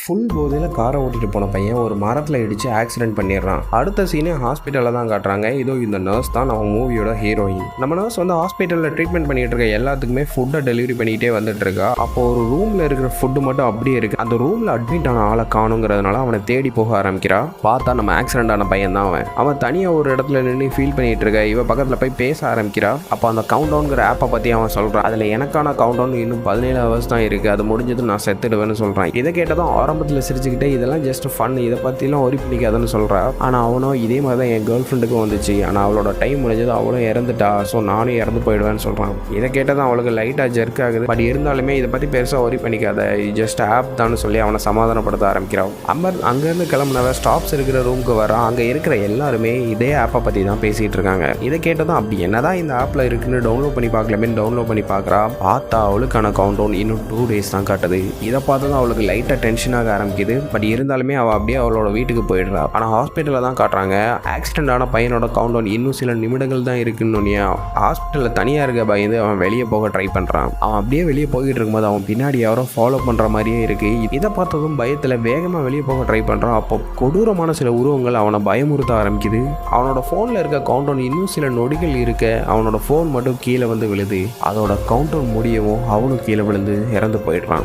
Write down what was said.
Full போதையில் காரை ஓட்டிட்டு போன பையன் ஒரு மரத்தில் இடித்து ஆக்சிடென்ட் பண்ணிடுறான். அடுத்த சீனே ஹாஸ்பிட்டலில் தான் காட்டுறாங்க. இதோ இந்த நர்ஸ் தான் நம்ம மூவியோட ஹீரோயின். நம்ம நர்ஸ் வந்து ஹாஸ்பிட்டலில் ட்ரீட்மெண்ட் பண்ணிட்டு இருக்க எல்லாத்துக்குமே ஃபுட்டை டெலிவரி பண்ணிகிட்டே வந்துட்டு இருக்கா. அப்போ ஒரு ரூமில் இருக்கிற ஃபுட்டு மட்டும் அப்படியே இருக்குது. அந்த ரூமில் அட்மிட் ஆன ஆளை காணுங்கிறதுனால அவனை தேடி போக ஆரம்பிக்கிறா. பார்த்தா நம்ம ஆக்சிடென்ட் ஆன பையன் தான் அவன் தனியாக ஒரு இடத்துல நின்று ஃபீல் பண்ணிட்டு இருக்க. இவ பக்கத்தில் போய் பேச ஆரம்பிக்கிறா. அப்போ அந்த கவுண்டவுன்கிற ஆப்பை பற்றி அவன் சொல்கிறான். அதில் எனக்கான கவுண்டவுன் இன்னும் 17 ஹவர்ஸ் தான் இருக்குது, அது முடிஞ்சது நான் செத்துடுவேன்னு சொல்கிறான். இதை கேட்டதும் ஆரம்பத்தில் சிரிச்சுக்கிட்டே இதெல்லாம் ஜஸ்ட் ஃபன், இதை பற்றிலாம் ஒரி பண்ணிக்காதுன்னு சொல்கிறா. ஆனால் அவனும் இதே மாதிரி தான் என் கேர்ள் ஃப்ரெண்டுக்கும் வந்துச்சு, ஆனால் அவளோட டைம் முடிஞ்சது, அவளும் இறந்துட்டா, ஸோ நானும் இறந்து போயிடுவேன்னு சொல்கிறான். இதை கேட்டதும் அவளுக்கு லைட்டாக ஜெர்க் ஆகுது. பட் இருந்தாலுமே இதை பற்றி பெருசாக ஒரி பண்ணிக்காத, ஜஸ்ட் ஆப் தான் சொல்லி அவனை சமாதானப்படுத்த ஆரம்பிக்கிறான். அங்கேருந்து கிளம்புனவ ஸ்டாப்ஸ் இருக்கிற ரூமுக்கு வரான். அங்கே இருக்கிற எல்லாருமே இதே ஆப்பை பற்றி தான் பேசிகிட்டு இருக்காங்க. இதை கேட்டதும் அப்படி என்னதான் இந்த ஆப்பில் இருக்குன்னு டவுன்லோட் பண்ணி பார்க்கலாமே டவுன்லோட் பண்ணி பார்க்குறா. பார்த்தா அவளுக்கான கவுண்டவுன் இன்னும் 2 days தான் காட்டுது. இதை பார்த்து தான் அவளுக்கு லைட்டாக டென்ஷனாக ஆரம்பிக்குது. பட் இருந்தாலுமே அவள் அப்படியே அவளோட வீட்டுக்கு போயிடுறா. ஆனால் ஹாஸ்பிட்டலில் தான் காட்டுறாங்க ஆக்சிடென்ட் ஆன பையனோட கவுண்டவுன் இன்னும் சில நிமிடங்கள் தான் இருக்குன்னு. ஹாஸ்பிட்டலில் தனியாக இருக்க பயந்து அவன் வெளியே போக ட்ரை பண்ணுறான். அவன் அப்படியே வெளியே போய்கிட்டு இருக்கும்போது அவன் பின்னாடி யாரோ ஃபாலோ பண்ணுற மாதிரியே இருக்குது. இதை பார்த்ததும் பயத்தில் வேகமாக வெளியே போக ட்ரை பண்ணுறான். அப்போ கொடூரமான சில உருவங்கள் அவனை பயமுறுத்த ஆரம்பிக்குது. அவனோட ஃபோனில் இருக்க கவுண்டவுன் இன்னும் சில நொடிகள் இருக்க அவனோட ஃபோன் மட்டும் கீழே வந்து விழுது. அதோட கவுண்டவுன் முடியவும் அவனும் கீழே விழுந்து இறந்து போயிடுறான்.